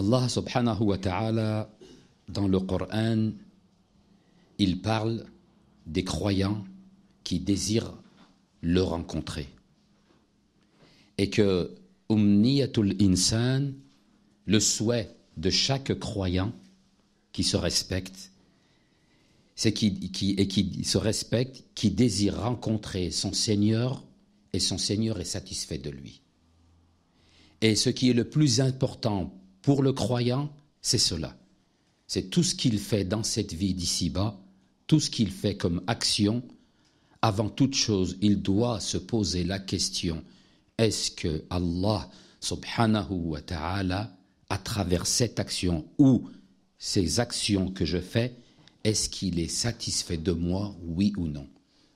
Allah subhanahu wa ta'ala, dans le Coran, il parle des croyants qui désirent le rencontrer. Et que umniyatul insan, le souhait de chaque croyant qui se respecte, c'est qui se respecte, qui désire rencontrer son Seigneur, et son Seigneur est satisfait de lui. Et ce qui est le plus important pour le croyant, c'est cela. C'est tout ce qu'il fait dans cette vie d'ici-bas, tout ce qu'il fait comme action. Avant toute chose, il doit se poser la question, est-ce que Allah subhanahu wa ta'ala, à travers cette action ou ces actions que je fais, est-ce qu'il est satisfait de moi, oui ou non?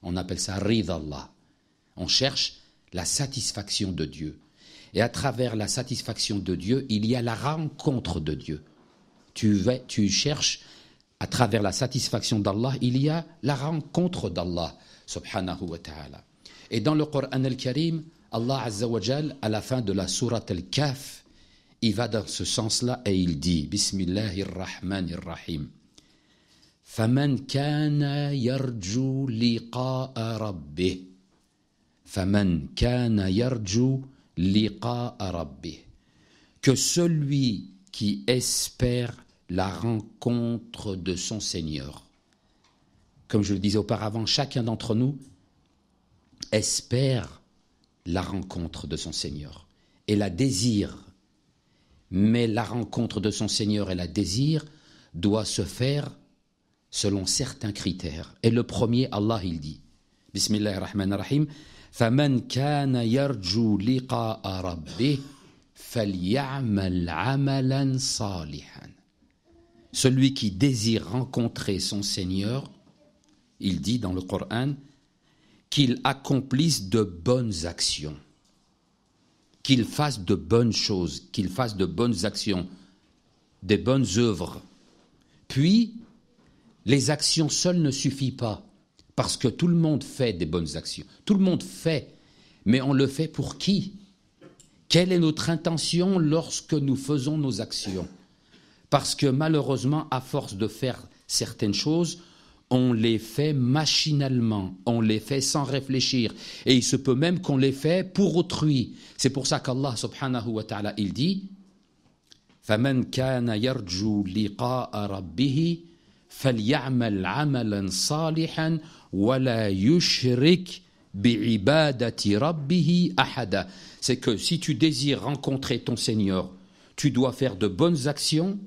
On appelle ça ridallah. On cherche la satisfaction de Dieu. Et à travers la satisfaction de Dieu, il y a la rencontre de Dieu. Tu cherches, à travers la satisfaction d'Allah, il y a la rencontre d'Allah, subhanahu wa ta'ala. Et dans le Coran al-Karim, Allah Azza wa Jal, à la fin de la sourate al-Kahf, il va dans ce sens-là et il dit, Bismillahirrahmanirrahim, فَمَنْ كَانَ يَرْجُو لِقَاءَ رَبِّهِ فَمَنْ كَانَ يَرْجُو لِقَاءَ رَبِّهِ. Que celui qui espère la rencontre de son Seigneur. Comme je le disais auparavant, chacun d'entre nous espère la rencontre de son Seigneur et la désire. Mais la rencontre de son Seigneur et la désir doit se faire selon certains critères. Et le premier, Allah, il dit, Bismillahirrahmanirrahim, فَمَنْ كَانَ يَرْجُو لِقَاءَ رَبِّهِ فَلْيَعْمَلْ عَمَلًا صَالِحًا. Celui qui désire rencontrer son Seigneur, il dit dans le Coran, qu'il accomplisse de bonnes actions, qu'il fasse de bonnes choses, qu'il fasse de bonnes actions, des bonnes œuvres. Puis, les actions seules ne suffisent pas, parce que tout le monde fait des bonnes actions. Tout le monde fait, mais on le fait pour qui? Quelle est notre intention lorsque nous faisons nos actions? Parce que malheureusement, à force de faire certaines choses, on les fait machinalement, on les fait sans réfléchir. Et il se peut même qu'on les fait pour autrui. C'est pour ça qu'Allah subhanahu wa ta'ala, il dit فَمَنْ كَانَ يَرْجُو لِقَاءَ رَبِّهِ فَلْيَعْمَلْ عَمَلًا صَالِحًا وَلَا يُشْرِكْ بِعِبَادَةِ رَبِّهِ أَحَدًا. C'est que si tu désires rencontrer ton Seigneur, tu dois faire de bonnes actions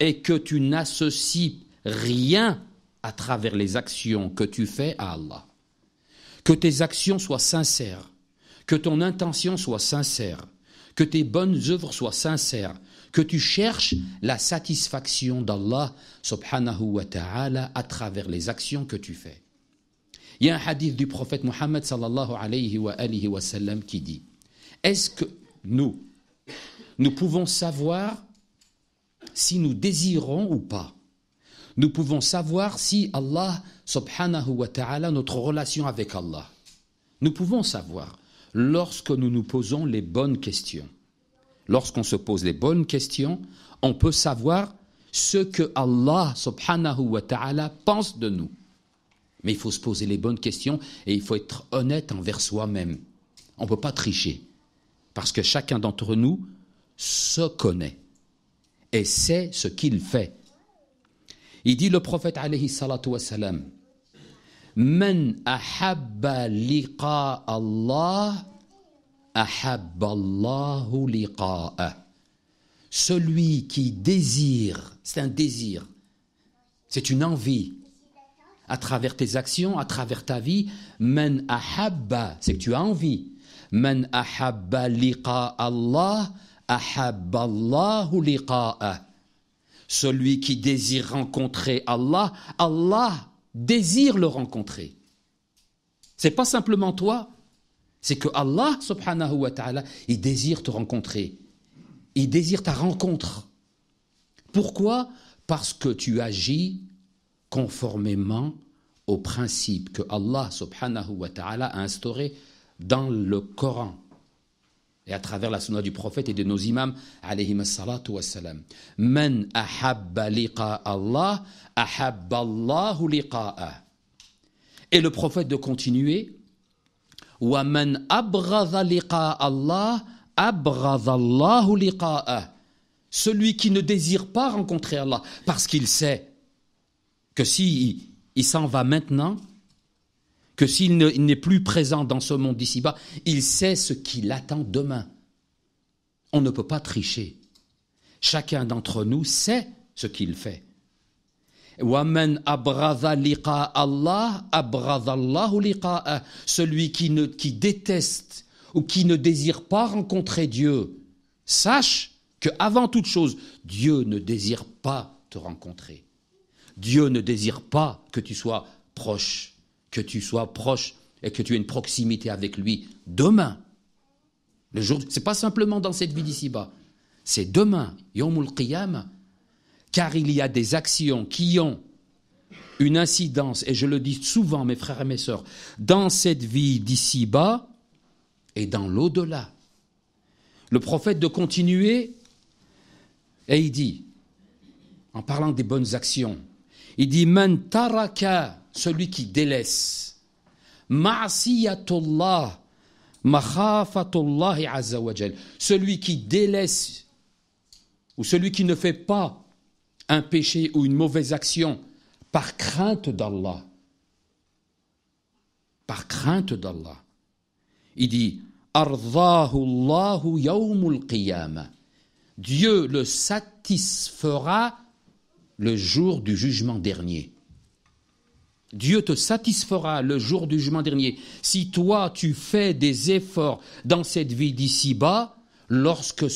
et que tu n'associes rien à travers les actions que tu fais à Allah. Que tes actions soient sincères, que ton intention soit sincère, que tes bonnes œuvres soient sincères, que tu cherches la satisfaction d'Allah subhanahu wa ta'ala à travers les actions que tu fais. Il y a un hadith du prophète Mohammed sallallahu alayhi wa sallam qui dit, est-ce que nous pouvons savoir si nous désirons ou pas? Nous pouvons savoir si Allah subhanahu wa ta'ala, notre relation avec Allah. Nous pouvons savoir lorsque nous nous posons les bonnes questions. Lorsqu'on se pose les bonnes questions, on peut savoir ce que Allah subhanahu wa ta'ala pense de nous. Mais il faut se poser les bonnes questions et il faut être honnête envers soi-même. On ne peut pas tricher. Parce que chacun d'entre nous se connaît et sait ce qu'il fait. Il dit le prophète alayhi salatu wa salam, Man ahabba liqa Allah, ahabba Allahu liqa'ah. Celui qui désire, c'est un désir, c'est une envie. À travers tes actions, à travers ta vie, man ahabba, c'est que tu as envie. Man ahabba liqa Allah, ahabba Allahu liqa'ah. Celui qui désire rencontrer Allah, Allah désire le rencontrer. C'est pas simplement toi, c'est que Allah subhanahu wa ta'ala, il désire te rencontrer. Il désire ta rencontre. Pourquoi? Parce que tu agis conformément aux principes que Allah subhanahu wa ta'ala a instaurés dans le Coran. et à travers la sunna du prophète et de nos imams, alayhim as-salatu was-salam. Man ahabba liqa Allah, ahabba Allahu liqa'ah. Et le prophète de continuer, wa man abghadha liqa Allah, abghadha Allahu liqa'ah. Celui qui ne désire pas rencontrer Allah, parce qu'il sait que s'il s'en va maintenant, que s'il n'est plus présent dans ce monde d'ici-bas, il sait ce qui l'attend demain. On ne peut pas tricher. Chacun d'entre nous sait ce qu'il fait. وَمَنْ أَبْغَضَ لِقَاءَ اللَّهِ أَبْغَضَ اللَّهُ لِقَاءَهُ. Celui qui déteste ou qui ne désire pas rencontrer Dieu, sache qu'avant toute chose, Dieu ne désire pas te rencontrer. Dieu ne désire pas que tu sois proche et que tu aies une proximité avec lui demain. Le jour, c'est pas simplement dans cette vie d'ici-bas, c'est demain, Yawmul Qiyamah, car il y a des actions qui ont une incidence, et je le dis souvent, mes frères et mes sœurs, dans cette vie d'ici-bas et dans l'au-delà. Le prophète de continuer, et il dit, en parlant des bonnes actions, il dit « Man taraka » celui qui délaisse ma'siyatullah makhafatullahi azza wa jal, celui qui délaisse ou celui qui ne fait pas un péché ou une mauvaise action par crainte d'Allah, il dit ardahu Allahu yawmul qiyamah, Dieu le satisfera le jour du jugement dernier. Dieu te satisfera le jour du jugement dernier si toi tu fais des efforts dans cette vie d'ici-bas lorsque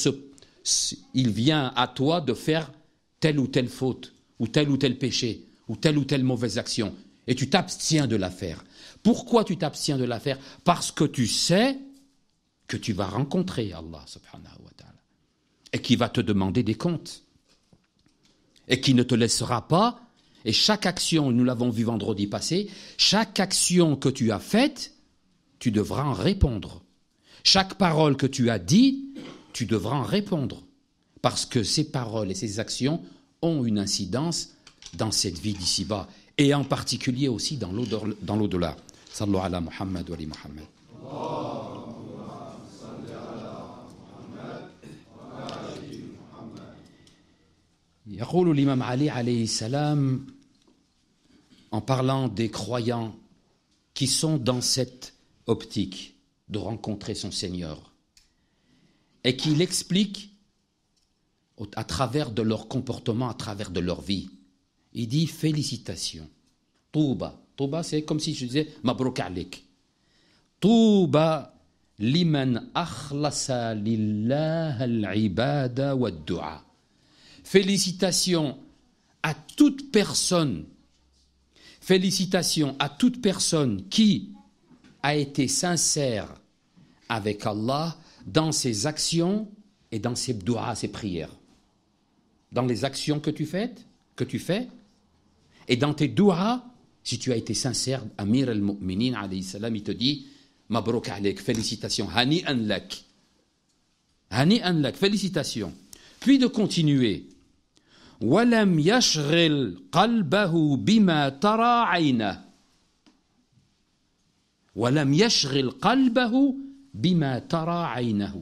il vient à toi de faire telle ou telle faute ou tel péché ou telle mauvaise action et tu t'abstiens de la faire. Pourquoi tu t'abstiens de la faire? Parce que tu sais que tu vas rencontrer Allah subhanahu wa ta'ala et qui va te demander des comptes et qui ne te laissera pas. Et chaque action, nous l'avons vu vendredi passé, chaque action que tu as faite, tu devras en répondre. Chaque parole que tu as dit, tu devras en répondre. Parce que ces paroles et ces actions ont une incidence dans cette vie d'ici-bas. Et en particulier aussi dans l'au-delà. Sallu ala Muhammad wa ali Muhammad. يقول l'imam Ali alayhi salam, en parlant des croyants qui sont dans cette optique de rencontrer son Seigneur et qu'il explique à travers de leur comportement, à travers de leur vie. Il dit félicitations. Touba. Touba, c'est comme si je disais Mabrouk alik. Touba liman akhlasa lillah al-ibada wa ad-du'a. Félicitations à toute personne qui a été sincère avec Allah dans ses actions et dans ses du'a, ses prières. Dans les actions que tu fais, et dans tes du'a, si tu as été sincère, Amir al-Mu'minin alayhi salam, il te dit Mabrouk alayk, félicitations, hani'an lak, félicitations. Puis de continuer. وَلَمْ يَشْغِلْ قَلْبَهُ بِمَا تَرَى عَيْنَهُ. وَلَمْ يَشْغِلْ قَلْبَهُ بِمَا تَرَى عَيْنَهُ.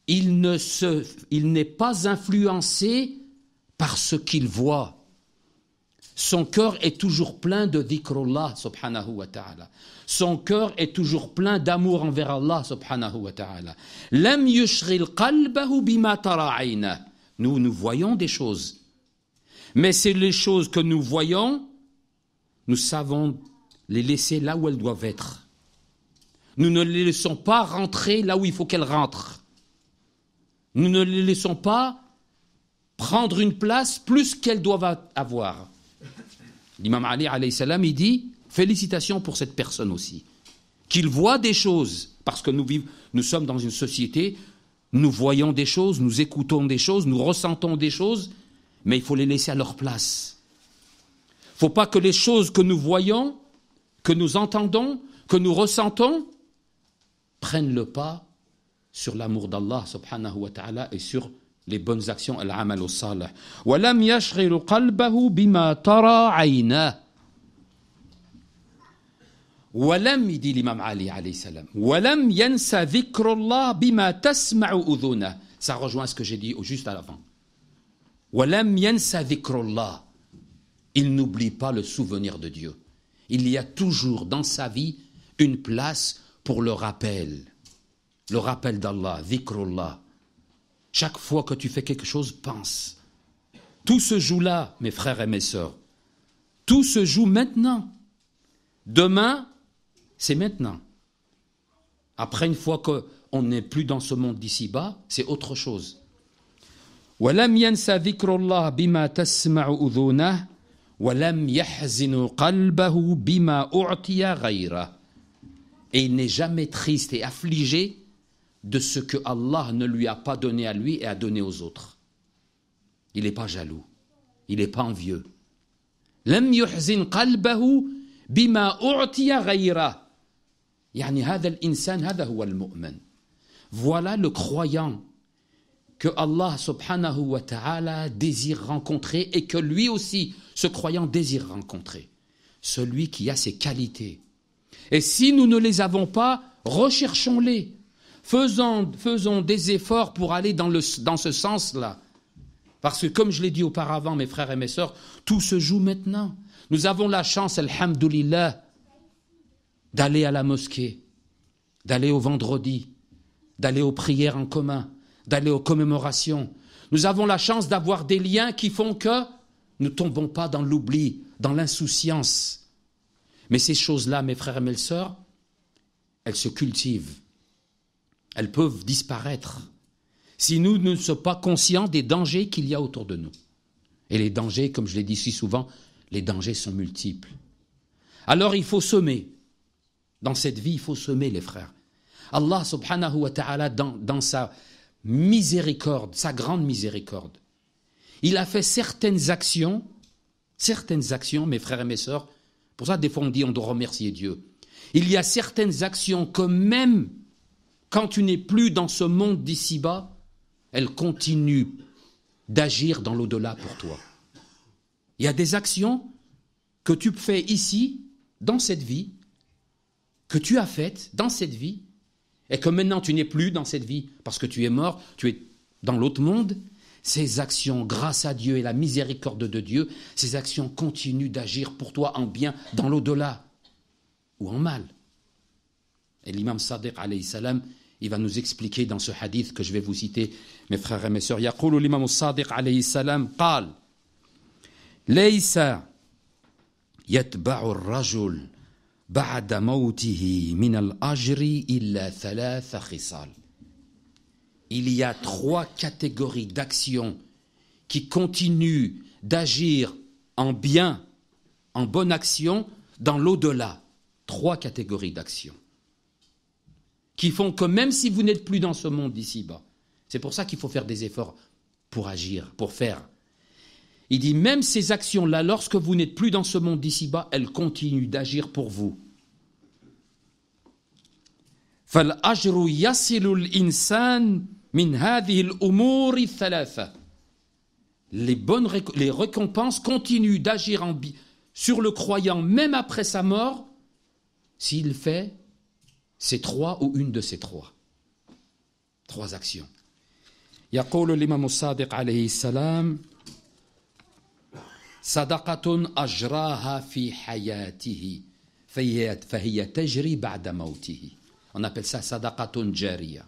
Il n'est pas influencé par ce qu'il voit. Son cœur est toujours plein de dhikrullah subhanahu wa ta'ala. Son cœur est toujours plein d'amour envers Allah subhanahu wa ta'ala. Lam yushril qalbahu bima tara ayna. Nous voyons des choses. Mais c'est les choses que nous voyons, nous savons les laisser là où elles doivent être. Nous ne les laissons pas rentrer là où il faut qu'elles rentrent. Nous ne les laissons pas prendre une place plus qu'elles doivent avoir. L'imam Ali alayhi salam, il dit félicitations pour cette personne aussi, qu'il voit des choses, parce que nous sommes dans une société, nous voyons des choses, nous écoutons des choses, nous ressentons des choses, mais il faut les laisser à leur place. Il ne faut pas que les choses que nous voyons, que nous entendons, que nous ressentons, prennent le pas sur l'amour d'Allah subhanahu wa ta'ala et sur les bonnes actions, al-amal al-salih. وَلَمْ يَشْغِلُ قَلْبَهُ بِمَا تَرَى عَيْنَاهُ. وَلَمْ, il dit l'imam Ali alayhi salam, وَلَمْ يَنْسَ ذِكْرُ اللَّهِ بِمَا تَسْمَعُ أُذُنَهُ. Ça rejoint ce que j'ai dit juste à l'avant. وَلَمْ يَنْسَ ذِكْرُ اللَّهِ. Il n'oublie pas le souvenir de Dieu. Il y a toujours dans sa vie une place pour le rappel d'Allah, dhikrullah. Chaque fois que tu fais quelque chose, pense. Tout se joue là, mes frères et mes sœurs. Tout se joue maintenant. Demain, c'est maintenant. Après, une fois qu'on n'est plus dans ce monde d'ici-bas, c'est autre chose. وَلَمْ يَنْسَ ذِكْرُ اللَّهِ بِمَا تَسْمَعُ أُذُنَهُ وَلَمْ يَحْزِنُ قَلْبَهُ بِمَا أُعْطِيَ غَيْرَهُ. Et il n'est jamais triste et affligé de ce que Allah ne lui a pas donné à lui et a donné aux autres. Il n'est pas jaloux, il n'est pas envieux. لم يحزن قلبه بما أعطي غيره. يعني هذا الإنسان هذا هو المؤمن. Voilà le croyant que Allah subhanahu wa ta'ala désire rencontrer et que lui aussi, ce croyant désire rencontrer. Celui qui a ses qualités. Et si nous ne les avons pas, recherchons-les. Faisons des efforts pour aller dans ce sens-là. Parce que comme je l'ai dit auparavant, mes frères et mes sœurs, tout se joue maintenant. Nous avons la chance, alhamdoulilah, d'aller à la mosquée, d'aller au vendredi, d'aller aux prières en commun, d'aller aux commémorations. Nous avons la chance d'avoir des liens qui font que nous ne tombons pas dans l'oubli, dans l'insouciance. Mais ces choses-là, mes frères et mes sœurs, elles se cultivent. Elles peuvent disparaître si nous ne sommes pas conscients des dangers qu'il y a autour de nous. Et les dangers, comme je l'ai dit si souvent, les dangers sont multiples. Alors il faut semer. Dans cette vie, il faut semer, les frères. Allah subhanahu wa ta'ala, dans sa miséricorde, sa grande miséricorde, il a fait certaines actions, mes frères et mes sœurs. Pour ça, des fois, on dit on doit remercier Dieu. Il y a certaines actions que même quand tu n'es plus dans ce monde d'ici-bas, elles continuent d'agir dans l'au-delà pour toi. Il y a des actions que tu fais ici, dans cette vie, que tu as faites dans cette vie, et que maintenant tu n'es plus dans cette vie parce que tu es mort, tu es dans l'autre monde. Ces actions, grâce à Dieu et la miséricorde de Dieu, ces actions continuent d'agir pour toi en bien dans l'au-delà ou en mal. Et l'imam Sadiq alayhi salam, il va nous expliquer dans ce hadith que je vais vous citer, mes frères et mes sœurs. يقول الإمام الصادق عليه السلام قال ليس يتبع الرجل بعد موته من الأجر إلا ثلاث خصال. Il y a 3 catégories d'actions qui continuent d'agir en bien, en bonne action, dans l'au-delà. 3 catégories d'actions qui font que même si vous n'êtes plus dans ce monde d'ici-bas, c'est pour ça qu'il faut faire des efforts pour agir, pour faire. Il dit même ces actions-là, lorsque vous n'êtes plus dans ce monde d'ici-bas, elles continuent d'agir pour vous. فَالْأَجْرُ يَصِلُ الْإِنسَانِ مِنْ هَذِهِ الْأُمُورِ الثَّلَاثَةِ. Les récompenses continuent d'agir sur le croyant même après sa mort s'il fait ces 3 ou une de ces 3 actions. يقول الإمام الصادق عليه السلام صدقة أجراها في حياته فهي تجري بعد موته. On appelle ça sadaqatun jariya.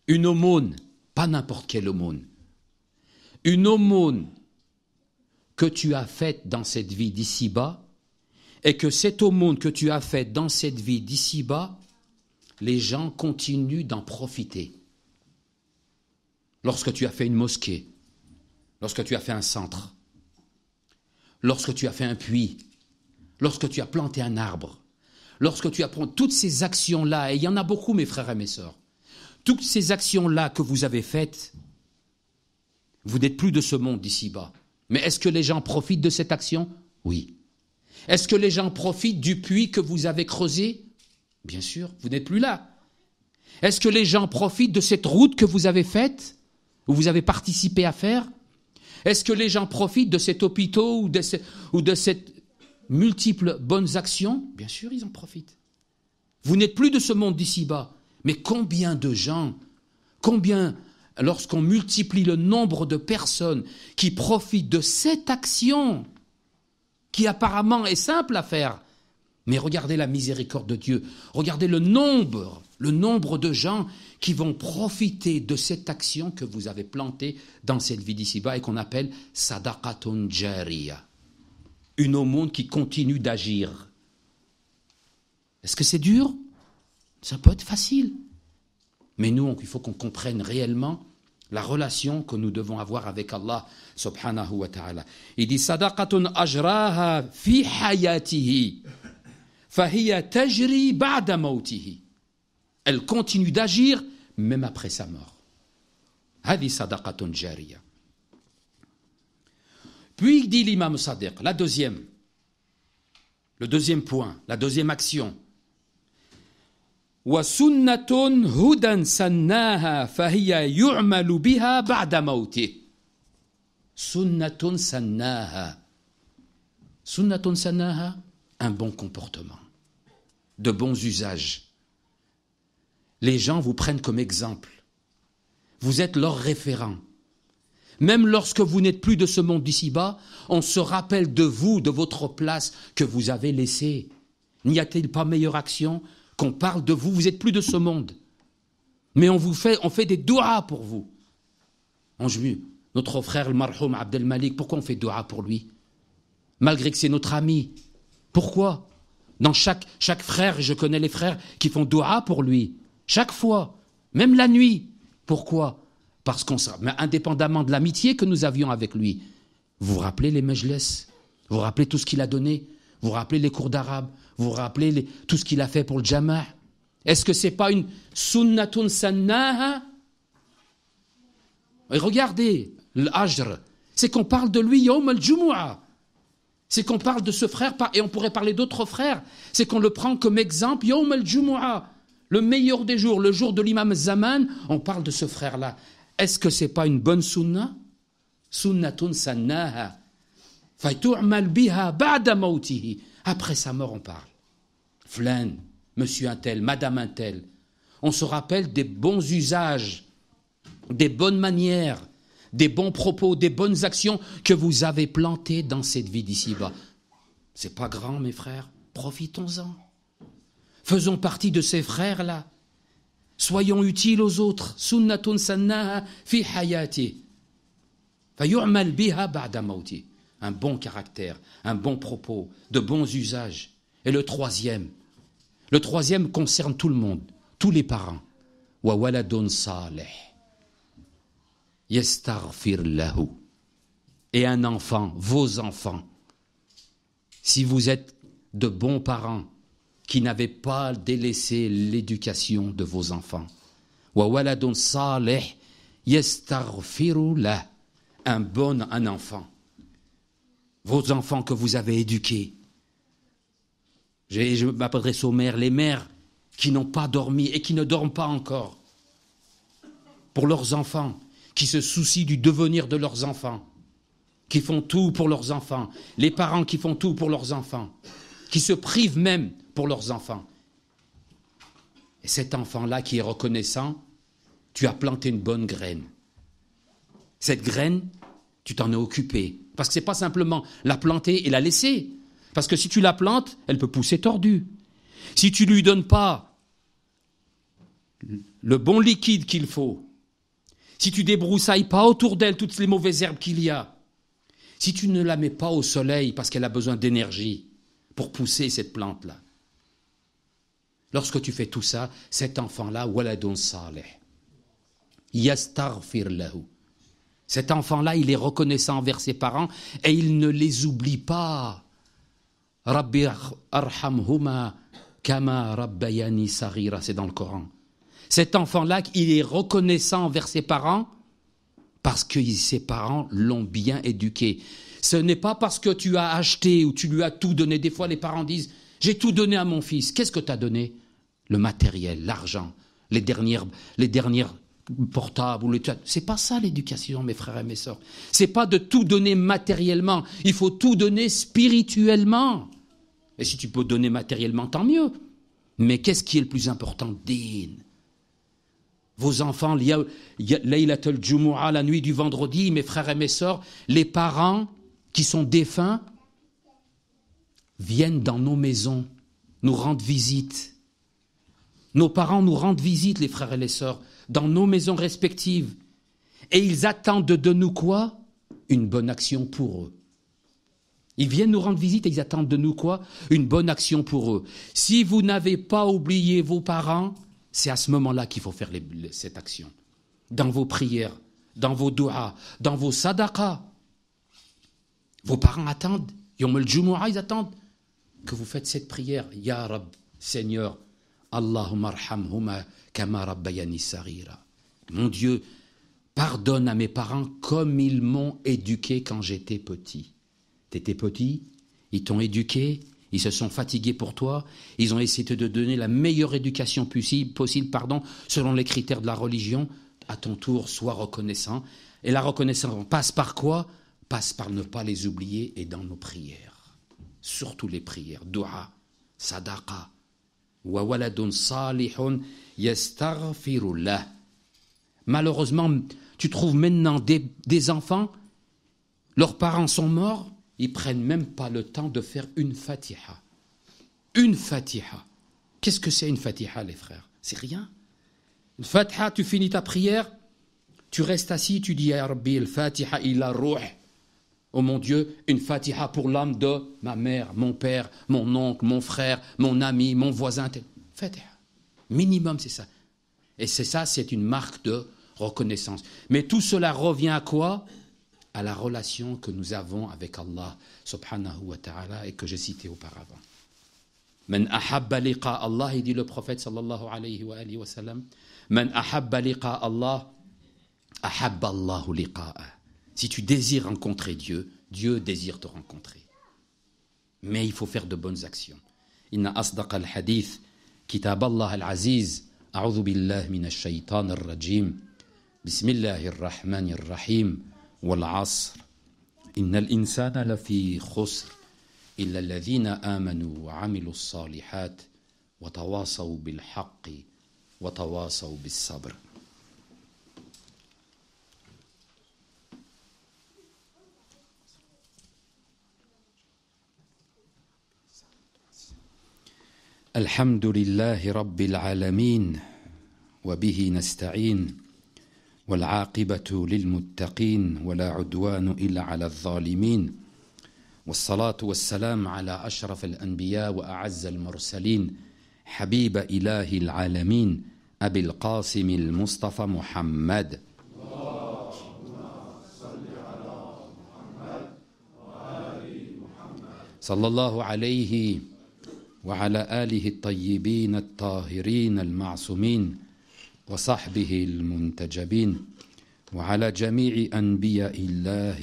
Une aumône, pas n'importe quelle aumône. Une aumône que tu as faite dans cette vie d'ici-bas, et que cette aumône que tu as faite dans cette vie d'ici-bas, les gens continuent d'en profiter. Lorsque tu as fait une mosquée, lorsque tu as fait un centre, lorsque tu as fait un puits, lorsque tu as planté un arbre, lorsque tu apprends toutes ces actions-là, et il y en a beaucoup, mes frères et mes sœurs, toutes ces actions-là que vous avez faites, vous n'êtes plus de ce monde d'ici-bas. Mais est-ce que les gens profitent de cette action? Oui. Est-ce que les gens profitent du puits que vous avez creusé? Bien sûr, vous n'êtes plus là. Est-ce que les gens profitent de cette route que vous avez faite, ou vous avez participé à faire? Est-ce que les gens profitent de cet hôpital ou de cette multiples bonnes actions? Bien sûr, ils en profitent. Vous n'êtes plus de ce monde d'ici-bas. Mais combien de gens, lorsqu'on multiplie le nombre de personnes qui profitent de cette action, qui apparemment est simple à faire, mais regardez la miséricorde de Dieu, regardez le nombre de gens qui vont profiter de cette action que vous avez plantée dans cette vie d'ici-bas et qu'on appelle sadaqatun jariya, une aumône qui continue d'agir. Est-ce que c'est dur? Ça peut être facile. Mais nous, il faut qu'on comprenne réellement la relation que nous devons avoir avec Allah subhanahu wa ta'ala. Il dit sadaqatun ajraha fi hayatihi fahiya tajri ba'da mawtihi. Elle continue d'agir même après sa mort. Hadi sadaqatun jariya. Puis il dit l'imam Sadiq, le deuxième point, la deuxième action. Wa sunnatun hudan sannaha fahiya yu'malu biha ba'da mawtih. Sunnatun sannaha. Sunnatun sannaha, un bon comportement, de bons usages. Les gens vous prennent comme exemple. Vous êtes leur référent. Même lorsque vous n'êtes plus de ce monde d'ici-bas, on se rappelle de vous, de votre place que vous avez laissée. N'y a-t-il pas meilleure action qu'on parle de vous? Vous n'êtes plus de ce monde. Mais on fait des doigts pour vous. Notre frère, le marhoum Abdel Malik, pourquoi on fait doigts pour lui? Malgré que c'est notre ami. Pourquoi? Dans chaque frère, je connais les frères qui font doigts pour lui. Chaque fois, même la nuit. Pourquoi? Parce mais indépendamment de l'amitié que nous avions avec lui. Vous vous rappelez les majlis? Vous vous rappelez tout ce qu'il a donné? Vous vous rappelez les cours d'arabe? Vous vous rappelez tout ce qu'il a fait pour le jama'? Est-ce que ce n'est pas une sunnatun sannaha? Et regardez, l'ajr, c'est qu'on parle de lui yawm al-jumu'ah. C'est qu'on parle de ce frère, et on pourrait parler d'autres frères. C'est qu'on le prend comme exemple yawm al-jumu'ah. Le meilleur des jours, le jour de l'imam Zaman, on parle de ce frère-là. Est-ce que ce n'est pas une bonne sunna? Sunnatun sannaha. Faytu'mal biha ba'da mawtihi. Après sa mort, on parle. Flan, monsieur un tel, madame un tel. On se rappelle des bons usages, des bonnes manières, des bons propos, des bonnes actions que vous avez plantées dans cette vie d'ici-bas. C'est pas grand, mes frères. Profitons-en. Faisons partie de ces frères-là. Soyons utiles aux autres. Sunnatun sannaha fi hayati. Fayu'mal biha ba'da mawti. Un bon caractère, un bon propos, de bons usages. Et le troisième concerne tout le monde, tous les parents. Wa waladun salih yastaghfir lahu. Et un enfant, vos enfants. Si vous êtes de bons parents, qui n'avez pas délaissé l'éducation de vos enfants. Wa waladun salih yastaghfiru lah. Un enfant. Vos enfants que vous avez éduqués. Je m'adresse aux mères, les mères qui n'ont pas dormi et qui ne dorment pas encore. Pour leurs enfants, qui se soucient du devenir de leurs enfants, qui font tout pour leurs enfants, les parents qui font tout pour leurs enfants, qui se privent même pour leurs enfants. Et cet enfant-là qui est reconnaissant, tu as planté une bonne graine. Cette graine, tu t'en es occupé. Parce que ce n'est pas simplement la planter et la laisser. Parce que si tu la plantes, elle peut pousser tordue. Si tu ne lui donnes pas le bon liquide qu'il faut, si tu débroussailles pas autour d'elle toutes les mauvaises herbes qu'il y a, si tu ne la mets pas au soleil parce qu'elle a besoin d'énergie pour pousser cette plante-là, lorsque tu fais tout ça, cet enfant-là, waladun salih, yastaghfir lahu. Cet enfant-là, il est reconnaissant envers ses parents et il ne les oublie pas. Rabbi arhamhuma kama rabbayani saghira, c'est dans le Coran. Cet enfant-là, il est reconnaissant envers ses parents parce que ses parents l'ont bien éduqué. Ce n'est pas parce que tu as acheté ou tu lui as tout donné. Des fois, les parents disent « J'ai tout donné à mon fils. » Qu'est-ce que tu as donné? Le matériel, l'argent, les dernières portables. C'est pas ça l'éducation, mes frères et mes sœurs. C'est pas de tout donner matériellement. Il faut tout donner spirituellement. Et si tu peux donner matériellement, tant mieux. Mais qu'est-ce qui est le plus important? Din. Vos enfants, Laylatul Jumu'ah, la nuit du vendredi, mes frères et mes sœurs, les parents qui sont défunts viennent dans nos maisons, nous rendent visite. Nos parents nous rendent visite, les frères et les sœurs, dans nos maisons respectives. Et ils attendent de nous quoi? Une bonne action pour eux. Ils viennent nous rendre visite et ils attendent de nous quoi? Une bonne action pour eux. Si vous n'avez pas oublié vos parents, c'est à ce moment-là qu'il faut faire cette action. Dans vos prières, dans vos du'as, dans vos sadaqas. Vos parents attendent. Yom al-Jumu'ah, ils attendent que vous faites cette prière. Ya Rab, Seigneur, Allahumma arhamhuma kama rabbayani saghira. Mon Dieu, pardonne à mes parents comme ils m'ont éduqué quand j'étais petit. T'étais petit, ils t'ont éduqué, ils se sont fatigués pour toi, ils ont essayé de te donner la meilleure éducation possible, selon les critères de la religion. À ton tour, sois reconnaissant. Et la reconnaissance passe par quoi? Passe par ne pas les oublier et dans nos prières. Surtout les prières. Dua, sadaqa, wa waladun salihun yastaghfirullah. Malheureusement, tu trouves maintenant des enfants, leurs parents sont morts, ils ne prennent même pas le temps de faire une fatiha. Une fatiha. Qu'est-ce que c'est une fatiha, les frères? C'est rien. Une fatiha, tu finis ta prière, tu restes assis, tu dis Ya Rabbi, al-fatiha ila ruh. Oh mon Dieu, une fatiha pour l'âme de ma mère, mon père, mon oncle, mon frère, mon ami, mon voisin. Fatiha. Minimum, c'est ça. Et c'est une marque de reconnaissance. Mais tout cela revient à quoi? À la relation que nous avons avec Allah subhanahu wa ta'ala et que j'ai cité auparavant. Man ahabba liqa Allah, il dit le prophète sallallahu alayhi wa sallam, man ahabba liqa Allah, ahabba Allahu liqa'a. Si tu désires rencontrer Dieu, Dieu désire te rencontrer. Mais il faut faire de bonnes actions. Inna asdaq al-hadith, kitab Allah al-aziz, a'udhu billahi minash shaytan ar-rajim, bismillahir rahmanir rahim, wal asr, innal insana lafi khusr, illa alladhina amanu wa amilu as-salihat, wa tawasaw bil haqqi, wa tawasaw bis sabr. الحمد لله رب العالمين وبه نستعين والعاقبة للمتقين ولا عدوان إلا على الظالمين والصلاة والسلام على أشرف الأنبياء وأعز المرسلين حبيب إله العالمين أبي القاسم المصطفى محمد صلى الله عليه وعلى آله الطيبين الطاهرين المعصومين وصحبه المنتجبين وعلى جميع أنبياء الله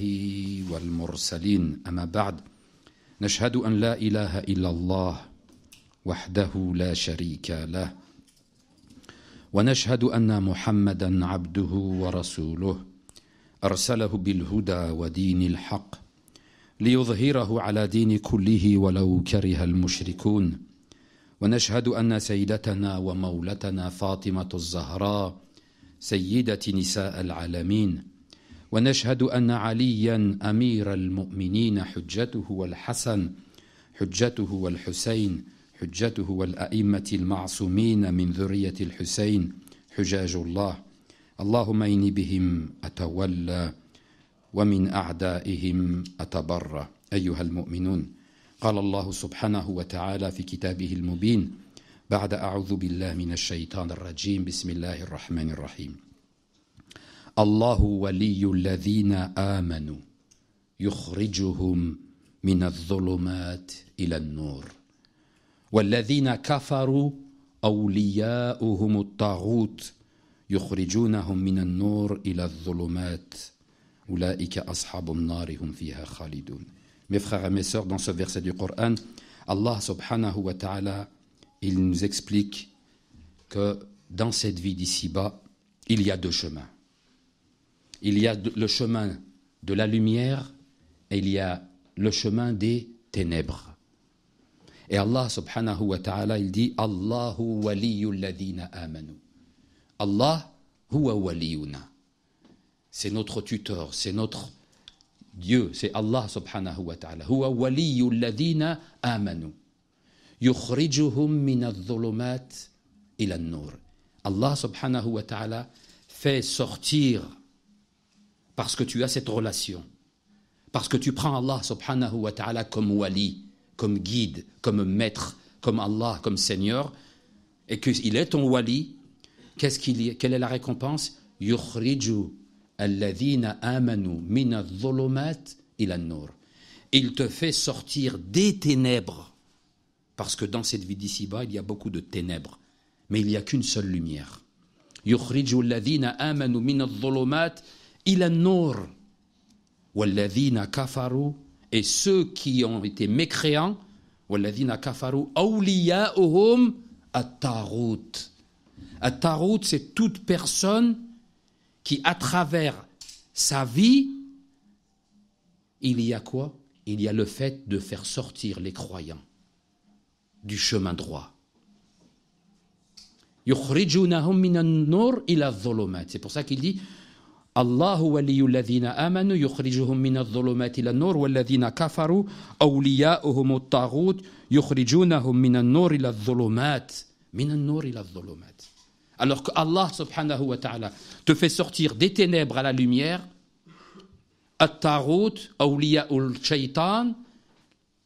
والمرسلين. أما بعد، نشهد أن لا إله إلا الله وحده لا شريك له، ونشهد أن محمدا عبده ورسوله أرسله بالهدى ودين الحق ليظهره على دين كله ولو كره المشركون. ونشهد أن سيدتنا ومولتنا فاطمة الزهراء سيدة نساء العالمين، ونشهد أن عليا أمير المؤمنين حجته والحسن حجته والحسين حجته والأئمة المعصومين من ذرية الحسين حجاج الله، اللهم إني بهم أتولى ومن أعدائهم أتبرأ. أيها المؤمنون، قال الله سبحانه وتعالى في كتابه المبين بعد أعوذ بالله من الشيطان الرجيم بسم الله الرحمن الرحيم الله ولي الذين آمنوا يخرجهم من الظلمات إلى النور والذين كفروا أولياؤهم الطاغوت يخرجونهم من النور إلى الظلمات أولئك أصحاب النار هم فيها خالدون. Mes frères et mes sœurs, dans ce verset du Coran, Allah subhanahu wa ta'ala, il nous explique que dans cette vie d'ici-bas, il y a deux chemins. Il y a le chemin de la lumière et il y a le chemin des ténèbres. Et Allah subhanahu wa ta'ala, il dit Allahu waliyul ladina amanu. Allah huwa waliyuna. C'est notre tuteur, c'est notre Dieu, c'est Allah subhanahu wa ta'ala. Huwa waliyul ladina amanu. Yukhrijuhum min adh-dhulumat ila an-nur. Allah subhanahu wa ta'ala fait sortir, parce que tu as cette relation, parce que tu prends Allah subhanahu wa ta'ala comme wali, comme guide, comme maître, comme Allah, comme Seigneur, et qu'il est ton wali, quelle est la récompense? Yukhriju alladhina amanu min adh-dhulumat ila an-nur. Il te fait sortir des ténèbres, parce que dans cette vie d'ici-bas, il y a beaucoup de ténèbres, mais il n'y a qu'une seule lumière. Yukhriju alladhina amanu min adh-dhulumat ila an-nur walladhina kafaru, et ceux qui ont été mécréants, walladhina kafaru awliya'uhum at-taghut. At-taghut, c'est toute personne qui, à travers sa vie, il y a quoi? Il y a le fait de faire sortir les croyants du chemin droit. Yukhrijunahum minan nur ila adh-dhulumat. C'est pour ça qu'il dit Allahu waliyul ladhina amanu yukhrijuhum min adh-dhulumati ila an-nur walladhina kafaru awliya'uhum at-taghut yukhrijunahum min an-nur ila adh-dhulumat. Min an-nur ila adh-dhulumat. Alors que Allah subhanahu wa ta'ala te fait sortir des ténèbres à la lumière, at-taghut awliya'ul shaytan,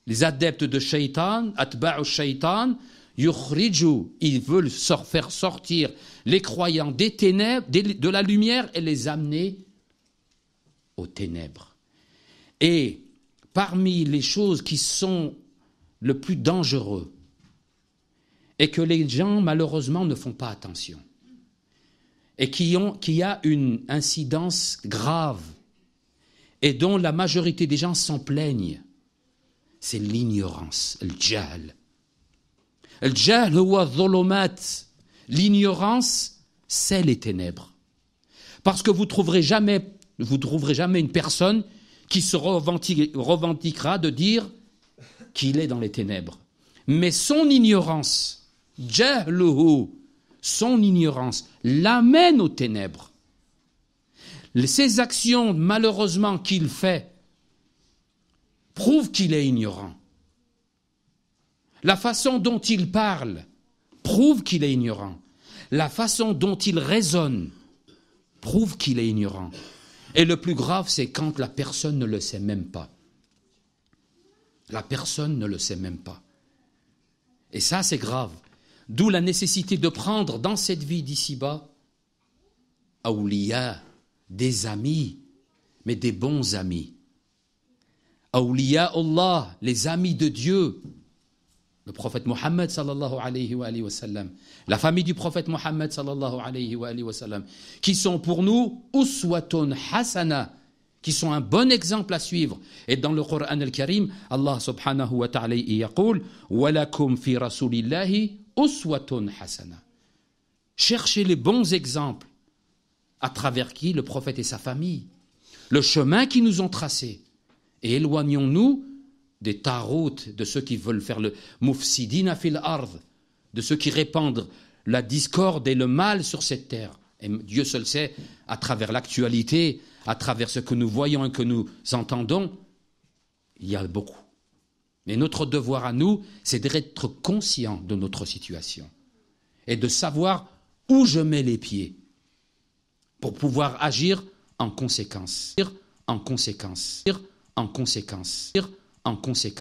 les adeptes de shaytan, atba'u shaytan, yukhriju, ils veulent faire sortir les croyants des ténèbres, de la lumière, et les amener aux ténèbres. Et parmi les choses qui sont le plus dangereux, et que les gens malheureusement ne font pas attention, et qui a une incidence grave, et dont la majorité des gens s'en plaignent, c'est l'ignorance, le jahl. Le jahl huwa dhulumat. L'ignorance, c'est les ténèbres. Parce que vous ne trouverez jamais une personne qui se revendiquera de dire qu'il est dans les ténèbres. Mais son ignorance, jahluhu, son ignorance, l'amène aux ténèbres. Ces actions, malheureusement, qu'il fait, prouvent qu'il est ignorant. La façon dont il parle prouve qu'il est ignorant. La façon dont il raisonne prouve qu'il est ignorant. Et le plus grave, c'est quand la personne ne le sait même pas. La personne ne le sait même pas. Et ça, c'est grave. D'où la nécessité de prendre dans cette vie d'ici-bas, awliya, des amis, mais des bons amis. Awliya Allah, les amis de Dieu. Le prophète Mohammed sallallahu alayhi wa sallam, la famille du prophète Mohammed sallallahu alayhi wa sallam, qui sont pour nous uswatun hasana, qui sont un bon exemple à suivre. Et dans le Coran al-Karim, Allah subhanahu wa ta'ala yaqul walakum fi rasulillahi uswatun hasana. Cherchez les bons exemples à travers qui? Le prophète et sa famille, le chemin qu'ils nous ont tracé, et éloignons-nous des taroutes, de ceux qui veulent faire le mufsidina fil ard, de ceux qui répandent la discorde et le mal sur cette terre. Et Dieu seul sait, à travers l'actualité, à travers ce que nous voyons et que nous entendons, il y a beaucoup. Mais notre devoir à nous, c'est d'être conscient de notre situation et de savoir où je mets les pieds pour pouvoir agir en conséquence. En conséquence. En conséquence. En conséquence.